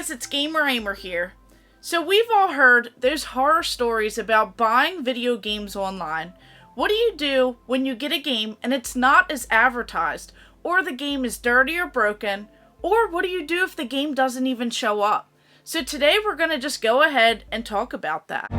guys, it's Gamer Ahmer here. So we've all heard those horror stories about buying video games online. What do you do when you get a game and it's not as advertised, or the game is dirty or broken, or what do you do if the game doesn't even show up? So today we're going to just go ahead and talk about that.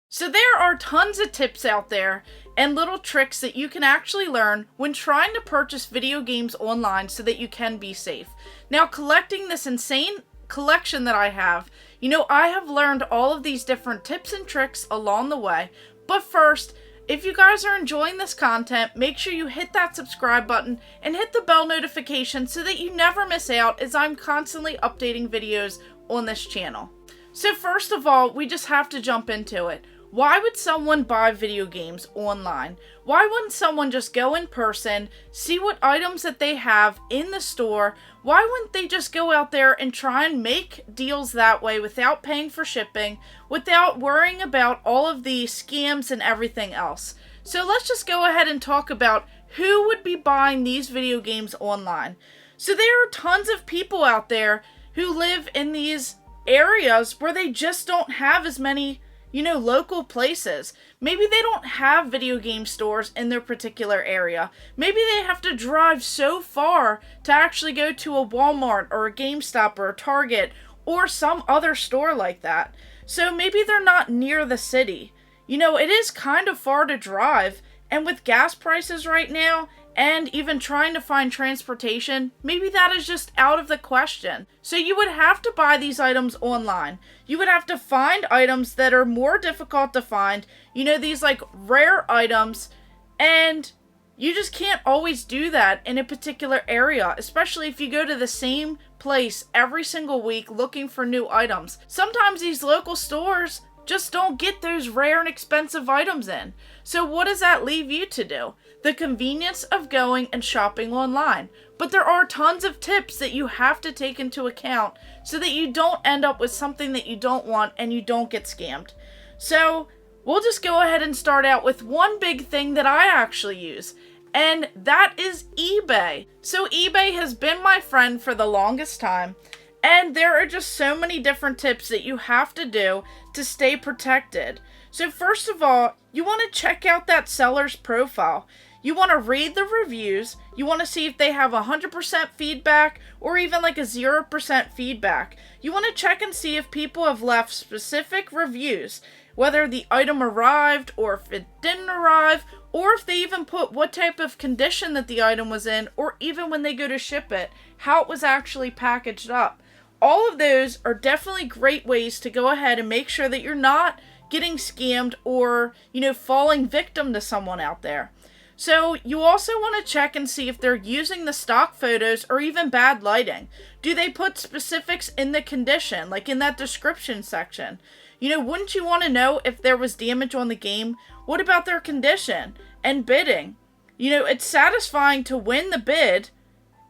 So there are tons of tips out there and little tricks that you can actually learn when trying to purchase video games online so that you can be safe. Now, collecting this insane collection that I have, I have learned all of these different tips and tricks along the way. But first, if you guys are enjoying this content, make sure you hit that subscribe button and hit the bell notification so that you never miss out, as I'm constantly updating videos on this channel. So first of all, we just have to jump into it. Why would someone buy video games online? Why wouldn't someone just go in person, see what items that they have in the store? Why wouldn't they just go out there and try and make deals that way without paying for shipping, without worrying about all of the scams and everything else? So let's just go ahead and talk about who would be buying these video games online. So there are tons of people out there who live in these areas where they just don't have as many local places. Maybe they don't have video game stores in their particular area. Maybe they have to drive so far to actually go to a Walmart or a GameStop or a Target or some other store like that. So maybe they're not near the city. It is kind of far to drive, and with gas prices right now, and even trying to find transportation, maybe that is just out of the question. So you would have to buy these items online. You would have to find items that are more difficult to find, these like rare items, and you just can't always do that in a particular area, especially if you go to the same place every single week looking for new items. Sometimes these local stores just don't get those rare and expensive items in. So what does that leave you to do? The convenience of going and shopping online. But there are tons of tips that you have to take into account so that you don't end up with something that you don't want and you don't get scammed. So we'll just go ahead and start out with one big thing that I actually use, and that is eBay. So eBay has been my friend for the longest time, and there are just so many different tips that you have to do to stay protected. So first of all, you want to check out that seller's profile. You want to read the reviews. You want to see if they have 100% feedback or even like a 0% feedback. You want to check and see if people have left specific reviews, whether the item arrived or if it didn't arrive, or if they even put what type of condition that the item was in, or even when they go to ship it, how it was actually packaged up. All of those are definitely great ways to go ahead and make sure that you're not getting scammed or, falling victim to someone out there. So you also want to check and see if they're using the stock photos or even bad lighting. Do they put specifics in the condition, like in that description section? Wouldn't you want to know if there was damage on the game? What about their condition and bidding? It's satisfying to win the bid,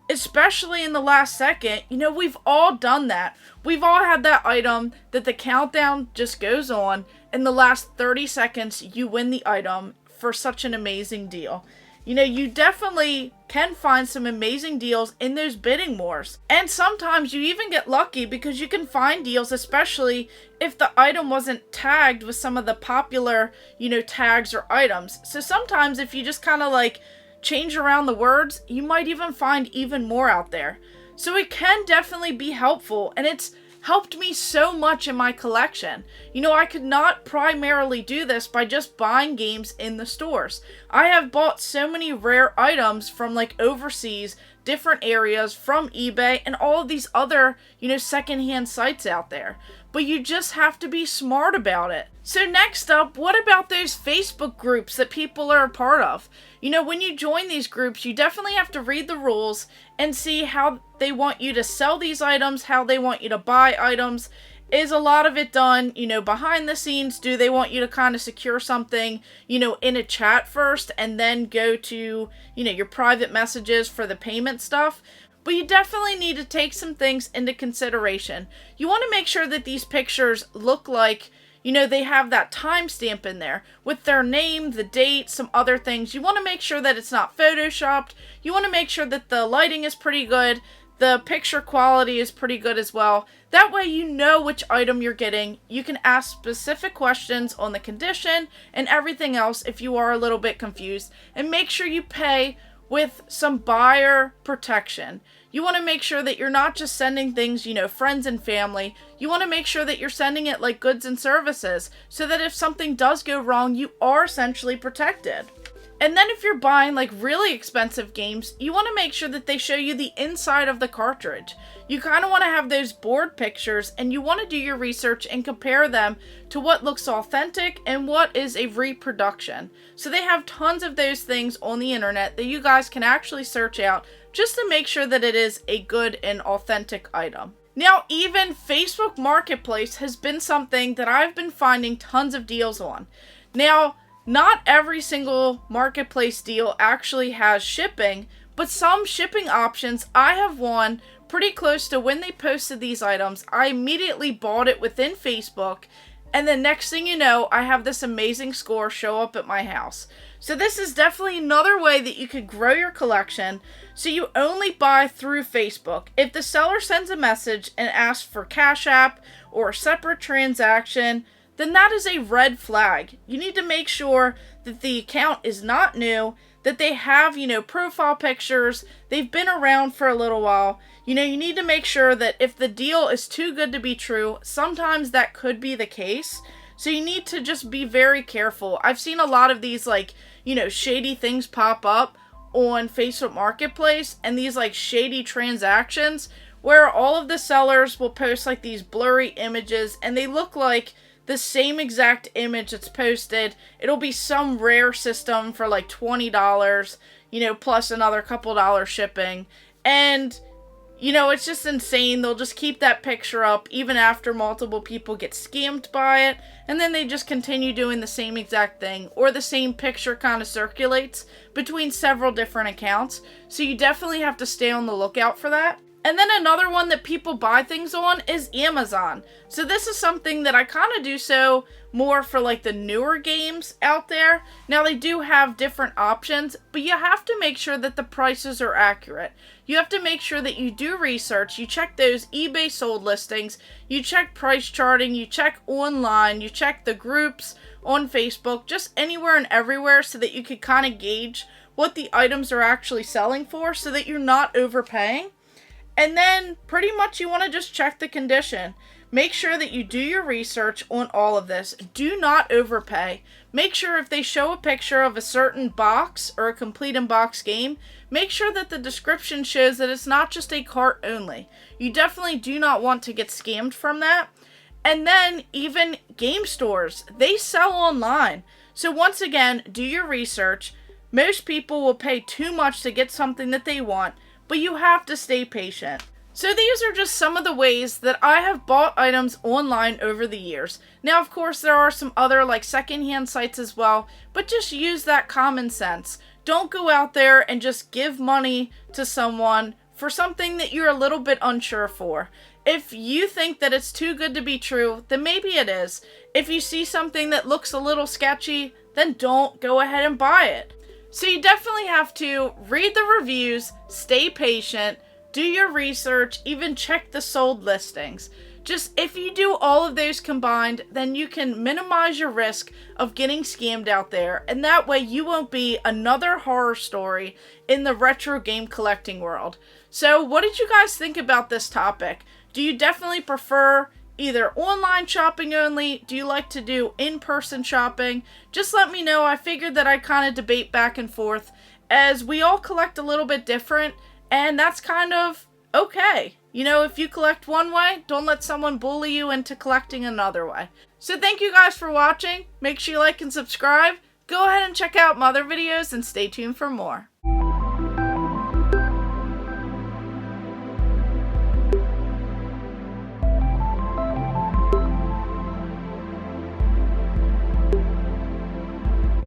especially in the last second. We've all done that. We've all had that item that the countdown just goes on. In the last 30 seconds, you win the item for such an amazing deal. You definitely can find some amazing deals in those bidding wars. And sometimes you even get lucky because you can find deals, especially if the item wasn't tagged with some of the popular, tags or items. So sometimes if you just kind of like change around the words, you might even find even more out there. So it can definitely be helpful, and it's helped me so much in my collection. I could not primarily do this by just buying games in the stores. I have bought so many rare items from like overseas, different areas, from eBay and all of these other, secondhand sites out there. But you just have to be smart about it. So next up, what about those Facebook groups that people are a part of? When you join these groups, you definitely have to read the rules and see how they want you to sell these items, how they want you to buy items. Is a lot of it done, behind the scenes? Do they want you to kind of secure something, in a chat first and then go to, your private messages for the payment stuff? but you definitely need to take some things into consideration. You want to make sure that these pictures look like, they have that timestamp in there with their name, the date, some other things. You want to make sure that it's not photoshopped. You want to make sure that the lighting is pretty good. The picture quality is pretty good as well. That way you know which item you're getting. You can ask specific questions on the condition and everything else if you are a little bit confused. And make sure you pay with some buyer protection. You want to make sure that you're not just sending things, friends and family. You want to make sure that you're sending it like goods and services so that if something does go wrong, you are essentially protected. And then if you're buying like really expensive games, you want to make sure that they show you the inside of the cartridge. You kind of want to have those board pictures, and you want to do your research and compare them to what looks authentic and what is a reproduction. So they have tons of those things on the internet that you guys can actually search out just to make sure that it is a good and authentic item. Now, even Facebook Marketplace has been something that I've been finding tons of deals on. Now, not every single marketplace deal actually has shipping, but some shipping options. I have one pretty close to when they posted these items. I immediately bought it within Facebook, and then next thing you know, I have this amazing score show up at my house. So this is definitely another way that you could grow your collection. So you only buy through Facebook. If the seller sends a message and asks for Cash App or a separate transaction, then that is a red flag. You need to make sure that the account is not new, that they have, profile pictures, they've been around for a little while. You need to make sure that if the deal is too good to be true, sometimes that could be the case. So you need to just be very careful. I've seen a lot of these shady things pop up on Facebook Marketplace, and these shady transactions where all of the sellers will post these blurry images, and they look like the same exact image that's posted. It'll be some rare system for $20, plus another couple dollars shipping. And, it's just insane. They'll just keep that picture up even after multiple people get scammed by it. And then they just continue doing the same exact thing, or the same picture kind of circulates between several different accounts. So you definitely have to stay on the lookout for that. And then another one that people buy things on is Amazon. So this is something that I kind of do so more for the newer games out there. Now they do have different options, but you have to make sure that the prices are accurate. You have to make sure that you do research, you check those eBay sold listings, you check price charting, you check online, you check the groups on Facebook, just anywhere and everywhere, so that you can kind of gauge what the items are actually selling for so that you're not overpaying. And then pretty much you want to just check the condition. Make sure that you do your research on all of this. Do not overpay. Make sure if they show a picture of a certain box or a complete in-box game, make sure that the description shows that it's not just a cart only. You definitely do not want to get scammed from that. And then even game stores, they sell online. So once again, do your research. Most people will pay too much to get something that they want, but you have to stay patient. So these are just some of the ways that I have bought items online over the years. Now, of course, there are some other secondhand sites as well, but just use that common sense. Don't go out there and just give money to someone for something that you're a little bit unsure for. If you think that it's too good to be true, then maybe it is. If you see something that looks a little sketchy, then don't go ahead and buy it. So you definitely have to read the reviews, stay patient, do your research, even check the sold listings. Just if you do all of those combined, then you can minimize your risk of getting scammed out there, and that way you won't be another horror story in the retro game collecting world. So what did you guys think about this topic? Do you definitely prefer either online shopping only? Do you like to do in-person shopping? Just let me know. I figured that I'd kind of debate back and forth, as we all collect a little bit different, and that's kind of okay. If you collect one way, don't let someone bully you into collecting another way. So thank you guys for watching. Make sure you like and subscribe. Go ahead and check out my other videos and stay tuned for more.